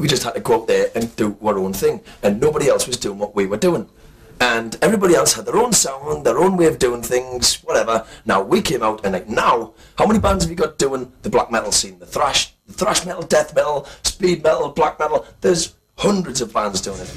We just had to go out there and do our own thing, and nobody else was doing what we were doing. And everybody else had their own sound, their own way of doing things, whatever. Now we came out and like now, how many bands have you got doing the black metal scene? The thrash metal, death metal, speed metal, black metal. There's hundreds of bands doing it.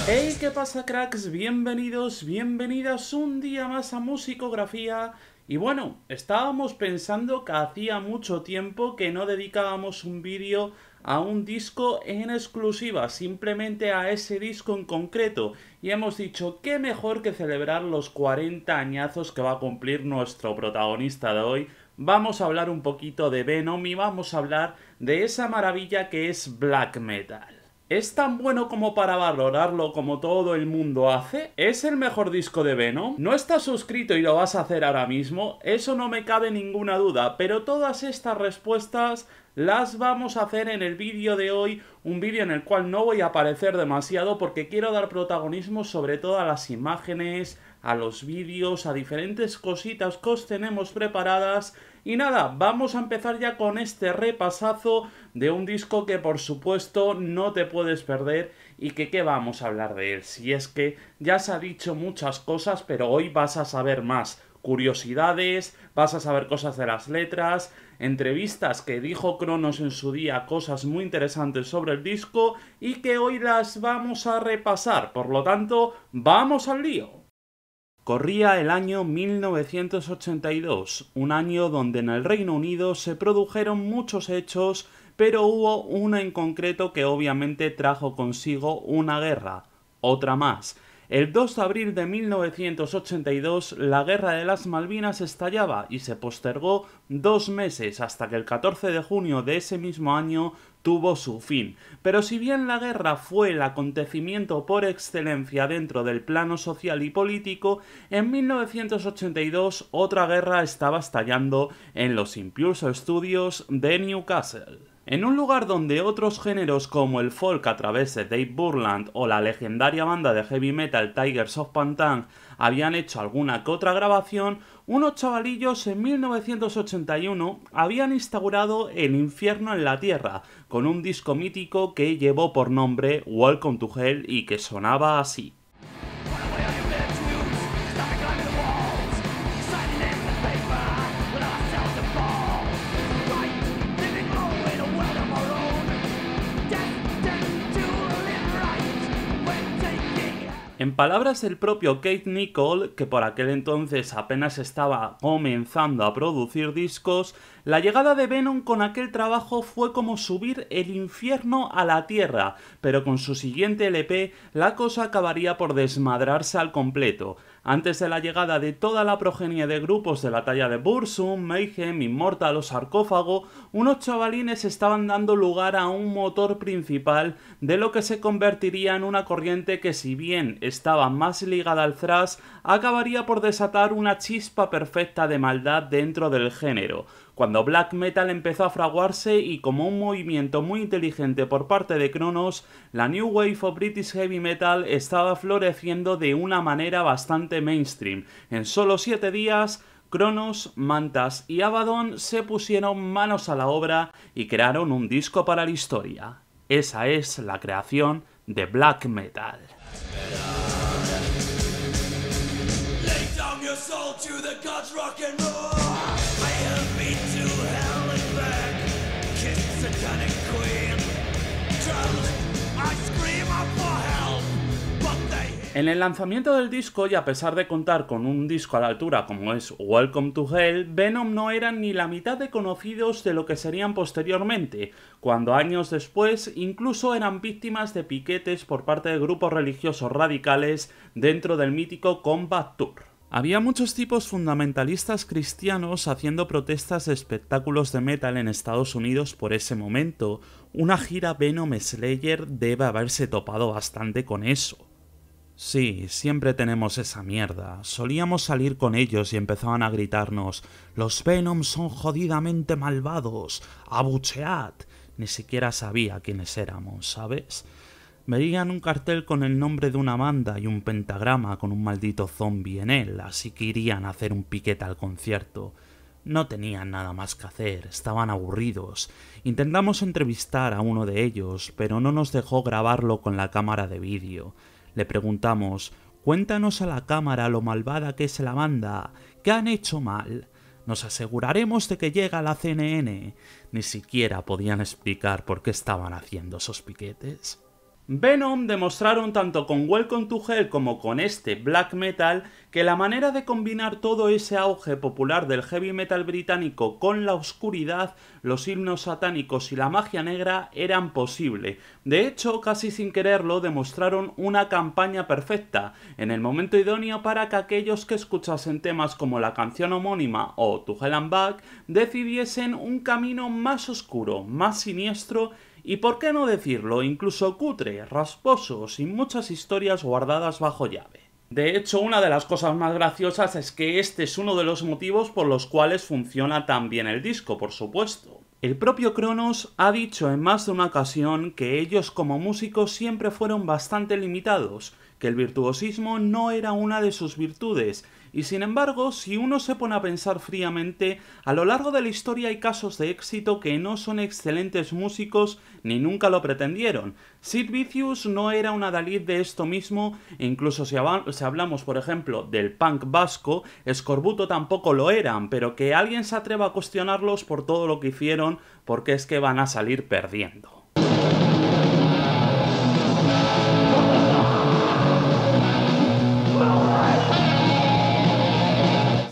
Hey, ¿qué pasa, cracks? Bienvenidos, bienvenidas un día más a Musicografía. Y bueno, estábamos pensando que hacía mucho tiempo que no dedicábamos un vídeo a un disco en exclusiva, simplemente a ese disco en concreto. Y hemos dicho, qué mejor que celebrar los 40 añazos que va a cumplir nuestro protagonista de hoy. Vamos a hablar un poquito de Venom y vamos a hablar de esa maravilla que es black metal. ¿Es tan bueno como para valorarlo como todo el mundo hace? ¿Es el mejor disco de Venom? ¿No estás suscrito y lo vas a hacer ahora mismo? Eso no me cabe ninguna duda, pero todas estas respuestas las vamos a hacer en el vídeo de hoy, un vídeo en el cual no voy a aparecer demasiado porque quiero dar protagonismo sobre todo a las imágenes, a los vídeos, a diferentes cositas que os tenemos preparadas. Y nada, vamos a empezar ya con este repasazo de un disco que por supuesto no te puedes perder y que ¿qué vamos a hablar de él? Si es que ya se ha dicho muchas cosas, pero hoy vas a saber más. Curiosidades, vas a saber cosas de las letras, entrevistas que dijo Cronos en su día, cosas muy interesantes sobre el disco y que hoy las vamos a repasar. Por lo tanto, ¡vamos al lío! Corría el año 1982, un año donde en el Reino Unido se produjeron muchos hechos, pero hubo uno en concreto que obviamente trajo consigo una guerra, otra más. El 2 de abril de 1982 la Guerra de las Malvinas estallaba y se postergó 2 meses hasta que el 14 de junio de ese mismo año tuvo su fin. Pero si bien la guerra fue el acontecimiento por excelencia dentro del plano social y político, en 1982 otra guerra estaba estallando en los Impulse Studios de Newcastle. En un lugar donde otros géneros como el folk a través de Dave Burland o la legendaria banda de heavy metal Tigers of Pantang habían hecho alguna que otra grabación, unos chavalillos en 1981 habían instaurado el infierno en la tierra con un disco mítico que llevó por nombre Welcome to Hell y que sonaba así. En palabras del propio Keith Nichol, que por aquel entonces apenas estaba comenzando a producir discos, la llegada de Venom con aquel trabajo fue como subir el infierno a la tierra, pero con su siguiente LP la cosa acabaría por desmadrarse al completo. Antes de la llegada de toda la progenie de grupos de la talla de Burzum, Mayhem, Immortal o Sarcófago, unos chavalines estaban dando lugar a un motor principal de lo que se convertiría en una corriente que, si bien estaba más ligada al thrash, acabaría por desatar una chispa perfecta de maldad dentro del género. Cuando black metal empezó a fraguarse y como un movimiento muy inteligente por parte de Cronos, la New Wave of British Heavy Metal estaba floreciendo de una manera bastante mainstream. En solo 7 días, Cronos, Mantas y Abaddon se pusieron manos a la obra y crearon un disco para la historia. Esa es la creación de black metal. En el lanzamiento del disco, y a pesar de contar con un disco a la altura como es Welcome to Hell, Venom no eran ni la mitad de conocidos de lo que serían posteriormente, cuando años después incluso eran víctimas de piquetes por parte de grupos religiosos radicales dentro del mítico Combat Tour. Había muchos tipos fundamentalistas cristianos haciendo protestas de espectáculos de metal en Estados Unidos por ese momento. Una gira Venom Slayer debe haberse topado bastante con eso. Sí, siempre tenemos esa mierda. Solíamos salir con ellos y empezaban a gritarnos: «Los Venom son jodidamente malvados, abuchead». Ni siquiera sabía quiénes éramos, ¿sabes? Veían un cartel con el nombre de una banda y un pentagrama con un maldito zombie en él, así que irían a hacer un piquete al concierto. No tenían nada más que hacer, estaban aburridos. Intentamos entrevistar a uno de ellos, pero no nos dejó grabarlo con la cámara de vídeo. Le preguntamos: cuéntanos a la cámara lo malvada que es la banda, ¿qué han hecho mal? Nos aseguraremos de que llega la CNN. Ni siquiera podían explicar por qué estaban haciendo esos piquetes. Venom demostraron tanto con Welcome to Hell como con este Black Metal que la manera de combinar todo ese auge popular del heavy metal británico con la oscuridad, los himnos satánicos y la magia negra eran posible. De hecho, casi sin quererlo, demostraron una campaña perfecta, en el momento idóneo para que aquellos que escuchasen temas como la canción homónima o To Hell and Back decidiesen un camino más oscuro, más siniestro y, por qué no decirlo, incluso cutre, rasposo, sin muchas historias guardadas bajo llave. De hecho, una de las cosas más graciosas es que este es uno de los motivos por los cuales funciona tan bien el disco, por supuesto. El propio Cronos ha dicho en más de una ocasión que ellos como músicos siempre fueron bastante limitados, que el virtuosismo no era una de sus virtudes, y sin embargo, si uno se pone a pensar fríamente, a lo largo de la historia hay casos de éxito que no son excelentes músicos ni nunca lo pretendieron. Sid Vicious no era un adalid de esto mismo, e incluso si hablamos, por ejemplo, del punk vasco, Escorbuto tampoco lo eran, pero que alguien se atreva a cuestionarlos por todo lo que hicieron, porque es que van a salir perdiendo.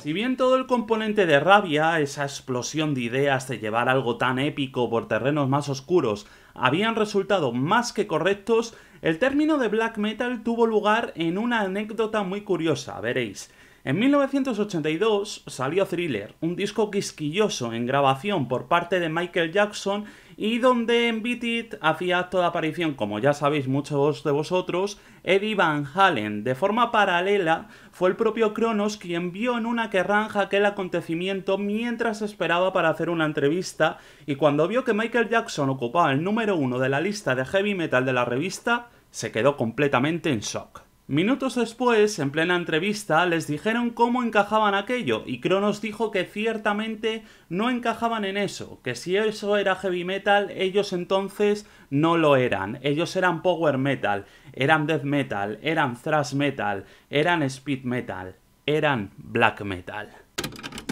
Si bien todo el componente de rabia, esa explosión de ideas de llevar algo tan épico por terrenos más oscuros, habían resultado más que correctos, el término de black metal tuvo lugar en una anécdota muy curiosa, veréis. En 1982 salió Thriller, un disco quisquilloso en grabación por parte de Michael Jackson y donde en Beat It hacía acto de aparición, como ya sabéis muchos de vosotros, Eddie Van Halen. De forma paralela, fue el propio Cronos quien vio en una Kerrang aquel acontecimiento mientras esperaba para hacer una entrevista, y cuando vio que Michael Jackson ocupaba el número 1 de la lista de heavy metal de la revista, se quedó completamente en shock. Minutos después, en plena entrevista, les dijeron cómo encajaban aquello, y Cronos dijo que ciertamente no encajaban en eso, que si eso era heavy metal, ellos entonces no lo eran. Ellos eran power metal, eran death metal, eran thrash metal, eran speed metal, eran black metal.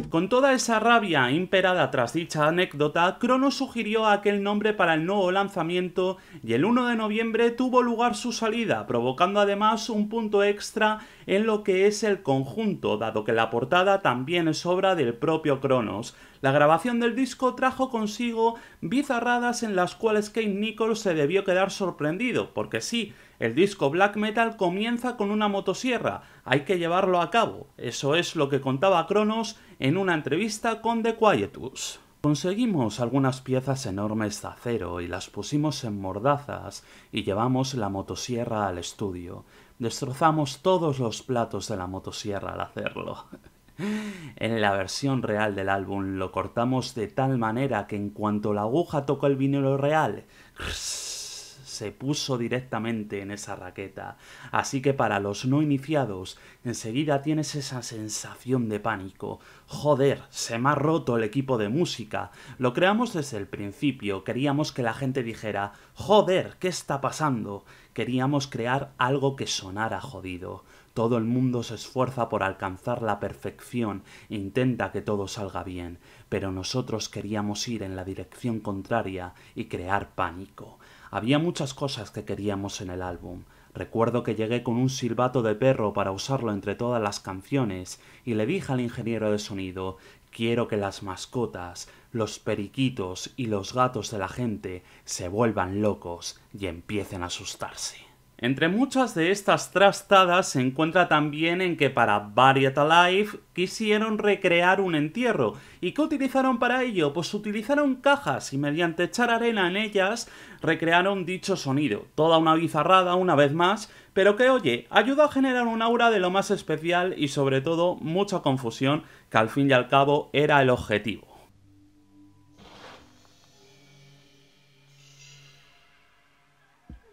Con toda esa rabia imperada tras dicha anécdota, Cronos sugirió aquel nombre para el nuevo lanzamiento y el 1 de noviembre tuvo lugar su salida, provocando además un punto extra en lo que es el conjunto, dado que la portada también es obra del propio Cronos. La grabación del disco trajo consigo bizarradas en las cuales Kate Nichols se debió quedar sorprendido, porque sí, el disco black metal comienza con una motosierra, hay que llevarlo a cabo. Eso es lo que contaba Cronos en una entrevista con The Quietus. Conseguimos algunas piezas enormes de acero y las pusimos en mordazas y llevamos la motosierra al estudio. Destrozamos todos los platos de la motosierra al hacerlo. En la versión real del álbum lo cortamos de tal manera que en cuanto la aguja tocó el vinilo real, se puso directamente en esa raqueta. Así que para los no iniciados, enseguida tienes esa sensación de pánico. Joder, se me ha roto el equipo de música. Lo creamos desde el principio, queríamos que la gente dijera, joder, ¿qué está pasando? Queríamos crear algo que sonara jodido. Todo el mundo se esfuerza por alcanzar la perfección, intenta que todo salga bien, pero nosotros queríamos ir en la dirección contraria y crear pánico. Había muchas cosas que queríamos en el álbum. Recuerdo que llegué con un silbato de perro para usarlo entre todas las canciones y le dije al ingeniero de sonido, quiero que las mascotas, los periquitos y los gatos de la gente se vuelvan locos y empiecen a asustarse. Entre muchas de estas trastadas se encuentra también en que para Bury It Alive quisieron recrear un entierro. ¿Y qué utilizaron para ello? Pues utilizaron cajas y mediante echar arena en ellas recrearon dicho sonido. Toda una bizarrada una vez más, pero que oye, ayudó a generar un aura de lo más especial y sobre todo mucha confusión, que al fin y al cabo era el objetivo.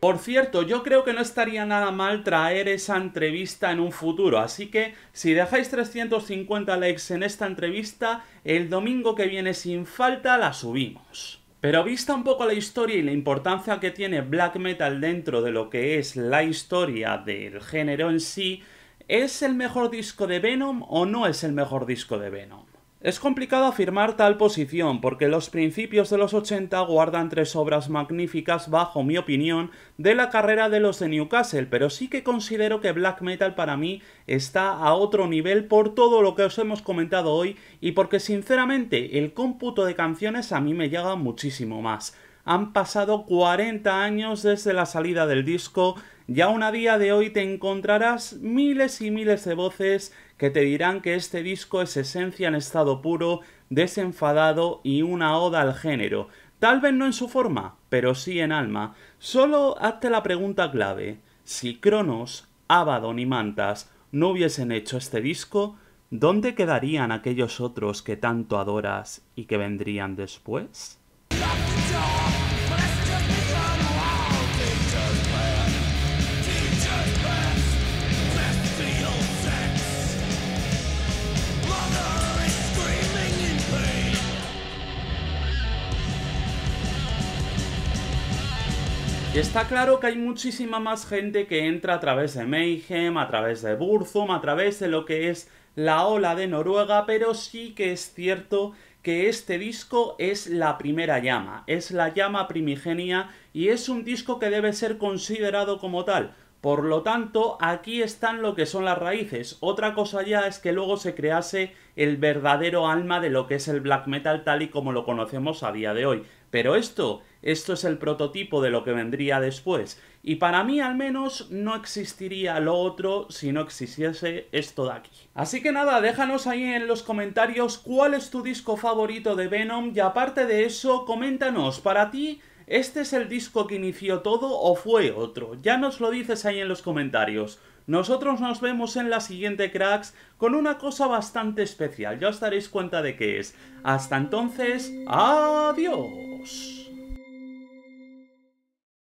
Por cierto, yo creo que no estaría nada mal traer esa entrevista en un futuro, así que si dejáis 350 likes en esta entrevista, el domingo que viene sin falta la subimos. Pero vista un poco la historia y la importancia que tiene Black Metal dentro de lo que es la historia del género en sí, ¿es el mejor disco de Venom o no es el mejor disco de Venom? Es complicado afirmar tal posición, porque los principios de los 80 guardan 3 obras magníficas, bajo mi opinión, de la carrera de los de Newcastle, pero sí que considero que Black Metal para mí está a otro nivel por todo lo que os hemos comentado hoy y porque sinceramente el cómputo de canciones a mí me llega muchísimo más. Han pasado 40 años desde la salida del disco y aún a día de hoy te encontrarás miles y miles de voces que te dirán que este disco es esencia en estado puro, desenfadado y una oda al género. Tal vez no en su forma, pero sí en alma. Solo hazte la pregunta clave. Si Cronos, Abaddon y Mantas no hubiesen hecho este disco, ¿dónde quedarían aquellos otros que tanto adoras y que vendrían después? Y está claro que hay muchísima más gente que entra a través de Mayhem, a través de Burzum, a través de lo que es la ola de Noruega, pero sí que es cierto que este disco es la primera llama, es la llama primigenia y es un disco que debe ser considerado como tal. Por lo tanto, aquí están lo que son las raíces. Otra cosa ya es que luego se crease el verdadero alma de lo que es el black metal tal y como lo conocemos a día de hoy. Pero esto es el prototipo de lo que vendría después. Y para mí al menos no existiría lo otro si no existiese esto de aquí. Así que nada, déjanos ahí en los comentarios cuál es tu disco favorito de Venom y aparte de eso, coméntanos, para ti, ¿este es el disco que inició todo o fue otro? Ya nos lo dices ahí en los comentarios. Nosotros nos vemos en la siguiente, cracks, con una cosa bastante especial. Ya os daréis cuenta de qué es. Hasta entonces, ¡adiós!